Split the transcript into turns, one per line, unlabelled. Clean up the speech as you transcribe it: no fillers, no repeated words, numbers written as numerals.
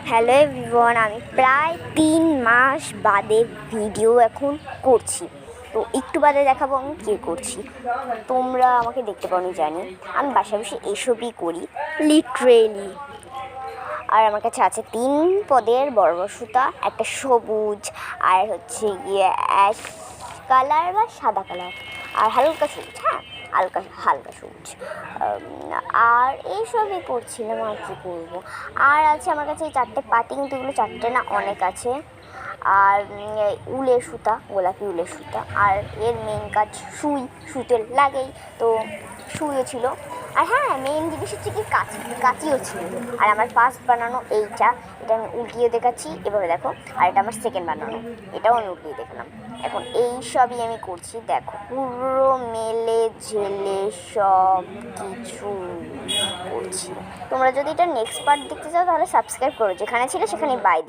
Hello everyone, আমি প্রায় 3 মাস বাদে ভিডিও এখন করছি। তো একটু বাদে দেখাবো আমি কী করছি। তোমরা আমাকে দেখতে পাওনি জানি, আমি বাসায় বসে এসবই করি লিটারেলি। আর আমার কাছে আছে 3 পদের বড় বড় সুতা, একটা সবুজ আর হচ্ছে গিয়ে অ্যাশ কালার বা সাদা কালার আর হালকা সবুজ, হ্যাঁ হালকা সবুজ। আর এইসবই করছিলাম, আর কী করবো। আর আছে আমার কাছে এই 4টে পাতি, কিন্তু এগুলো 4টে না, অনেক আছে। আর উলের সুতা, গোলাপি উলের সুতা। আর এর মেন কাজ সুইতে লাগেই, তো সুইও ছিল। আর হ্যাঁ, মেন জিনিস হচ্ছে কি কাঁচিও ছিল। আর আমার ফার্স্ট বানানো এটা আমি উল্টিয়ে দেখাচ্ছি, এভাবে দেখো। আর এটা আমার সেকেন্ড বানানো, এটাও আমি উল্টিয়ে দেখালাম। এখন এই সবই আমি করছি, দেখো পুরো মেলে ঝেলে সব কিছু করছি। তোমরা যদি এটা নেক্সট পার্ট দেখতে চাও তাহলে সাবস্ক্রাইব করো, যেখানে ছিল সেখানে বাই দিই।